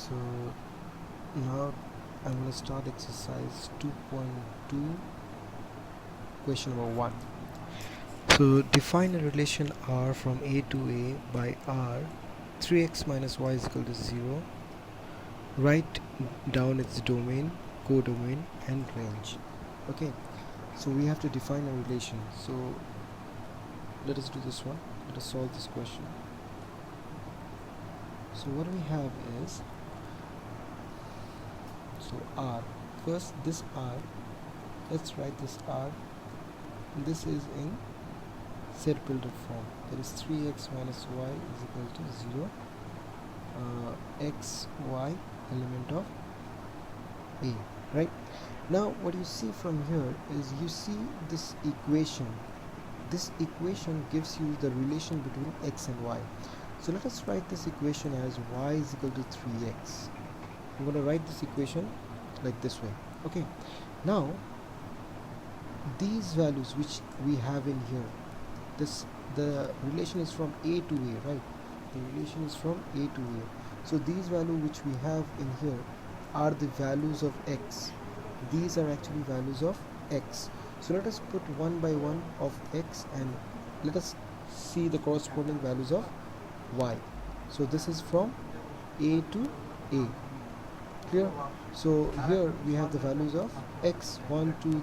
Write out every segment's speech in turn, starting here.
So now I'm going to start exercise 2.2, question number 1. So define a relation R from A to A by R 3x minus y is equal to 0. Write down its domain, codomain and range. Okay, so we have to define a relation. So let us do this one. Let us solve this question. So what we have is, so R, first this R, let's write this R. This is in set builder form, that is 3x minus y is equal to 0, x y element of A, right? Now what you see from here is, you see this equation gives you the relation between x and y. So let us write this equation as y is equal to 3x. I'm going to write this equation like this way. Okay, now these values which we have in here, the relation is from A to A, right? The relation is from A to A. So these values which we have in here are the values of x. These are actually values of x. So let us put one by one of x and let us see the corresponding values of y. So this is from A to A. Clear? So here we have the values of x 1 2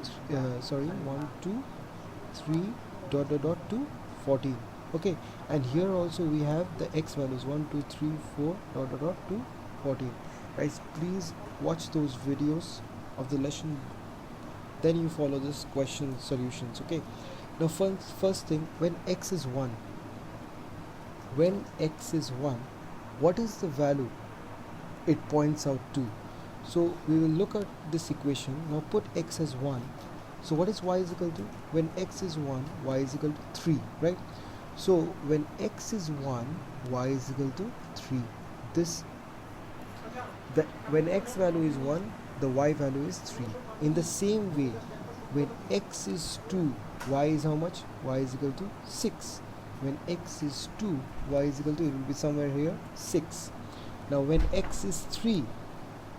3 dot to 14. Okay, and here also we have the x values 1 2 3 4 dot to 14. Guys, please watch those videos of the lesson, then you follow this question solutions. Okay, now first thing, when x is 1, what is the value it points out to? So we will look at this equation. Now put x as 1. So what is y is equal to? When x is 1, y is equal to 3, right? So when x is 1, y is equal to 3. When x value is 1, the y value is 3. In the same way, when x is 2, y is how much? Y is equal to 6. When x is 2, y is equal to, it will be somewhere here, 6. Now when x is 3,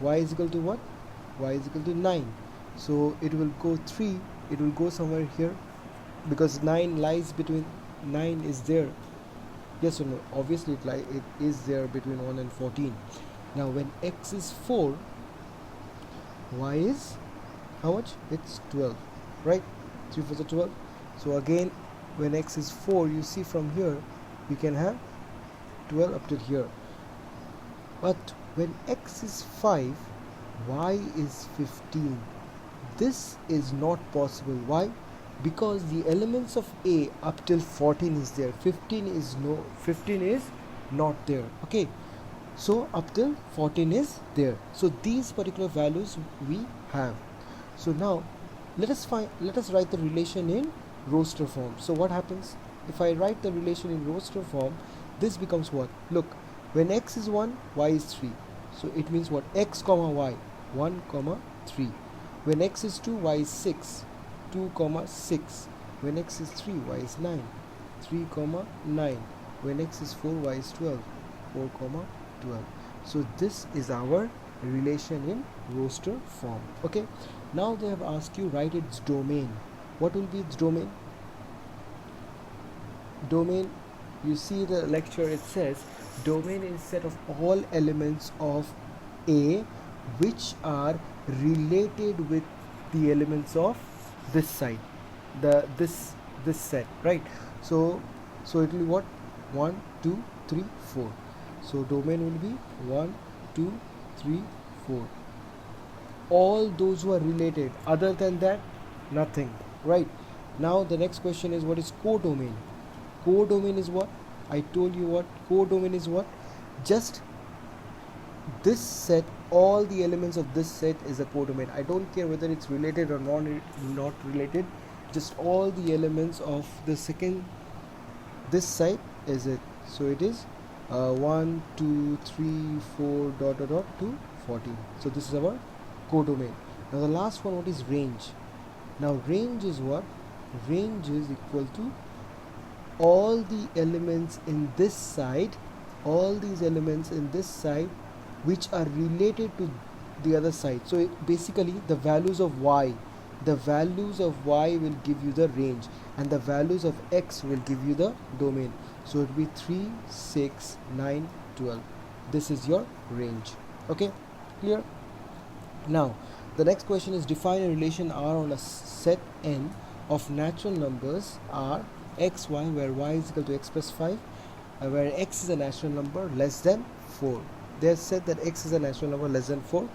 y is equal to what? Y is equal to 9. So it will go 3, it will go somewhere here, because 9 lies between, 9 is there, yes or no? Obviously it is there between 1 and 14. Now when x is 4, y is how much? It's 12, right? 3 4 12. So again, when x is 4, you see from here we can have 12 up to here. But when x is 5, y is 15. This is not possible. Why? Because the elements of A up till 14 is there. 15 is not there. Okay, so up till 14 is there. So these particular values we have. So now let us write the relation in roster form. So what happens if I write the relation in roster form? This becomes what? Look, when x is 1, y is 3. So it means what? X comma y, 1 comma 3. When x is 2, y is 6, 2 comma 6. When x is 3, y is 9, 3 comma 9. When x is 4, y is 12, 4 comma 12. So this is our relation in roster form. Okay, now they have asked you write its domain. What will be its domain? Domain, you see the lecture, it says domain is set of all elements of A which are related with the elements of this side, this set, right? So it will be what? 1 2 3 4. So domain will be 1 2 3 4. All those who are related, other than that, nothing, right? Now the next question is, what is codomain? Codomain is what? I told you what codomain is. What? Just this set, all the elements of this set is a codomain. I don't care whether it's related or not related, just all the elements of the second, this side is it. So it is 1 2 3 4 dot to 14. So this is our codomain. Now the last one, what is range? Now range is what? Range is equal to all the elements in this side, all these elements in this side which are related to the other side. So basically the values of y will give you the range, and the values of x will give you the domain. So it will be 3, 6, 9, 12. This is your range. Okay, clear? Now the next question is, define a relation R on a set N of natural numbers R x y, where y is equal to x plus 5, where x is a natural number less than 4. They have said that x is a natural number less than 4.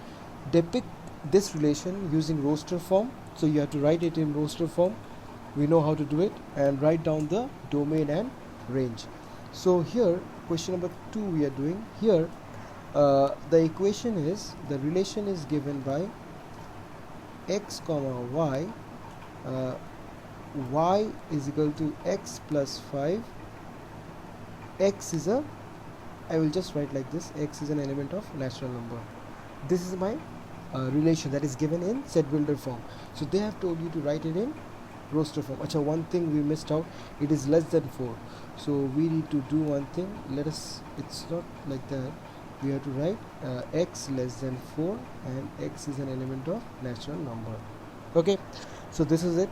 Depict this relation using roster form. So you have to write it in roster form. We know how to do it, and write down the domain and range. So here question number 2 we are doing here. The equation is, the relation is given by x comma y, y is equal to x plus 5. X is a, I will just write like this, x is an element of natural number. This is my relation that is given in set builder form. So they have told you to write it in roster form. Acha, one thing we missed out, it is less than 4. So we need to do one thing. Let us, it's not like that. We have to write x less than 4, and x is an element of natural number. Okay, so this is it.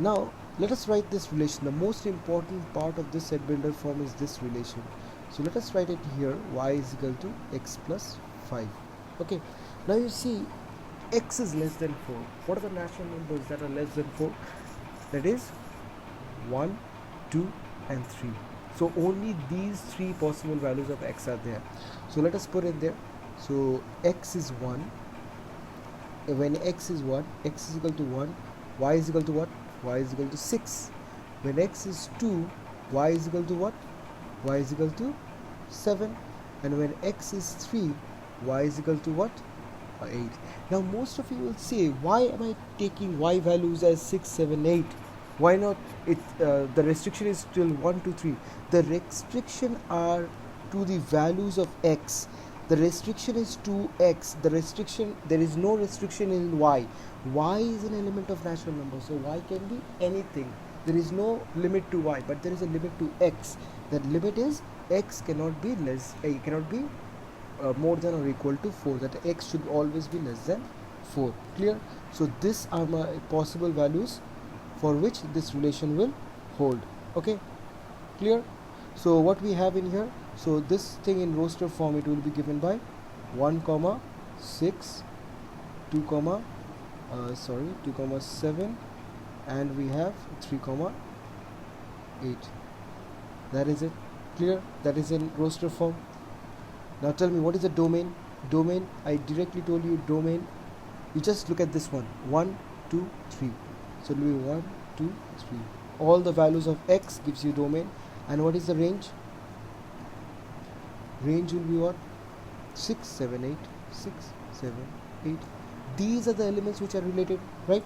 Now let us write this relation. The most important part of this set builder form is this relation. So let us write it here, y is equal to x plus 5. Okay, now you see x is less than 4. What are the natural numbers that are less than 4? That is 1, 2 and 3. So only these 3 possible values of x are there. So let us put it there. So x is 1. When x is 1, x is equal to 1, y is equal to what? Y is equal to 6. When x is 2, y is equal to what? Y is equal to 7. And when x is 3, y is equal to what? 8. Now most of you will say, why am I taking y values as 6, 7, 8? Why not it? The restriction is still 1, 2, 3. The restriction are to the values of x. The restriction is to x. The restriction, there is no restriction in y. Y is an element of natural number, so y can be anything. There is no limit to y, but there is a limit to x. That limit is x cannot be less, cannot be more than or equal to 4. That x should always be less than 4. Clear? So these are my possible values for which this relation will hold. Okay, clear? So what we have in here, so this thing in roster form, it will be given by 1 comma 6, 2 comma 7, and we have 3 comma 8. That is it. Clear? That is in roster form. Now tell me, what is the domain? Domain, I directly told you domain. You just look at this one, 1, 2, 3. So it will be 1, 2, 3. All the values of x gives you domain. And what is the range? Range will be what? 6, 7, 8. 6, 7, 8. These are the elements which are related, right?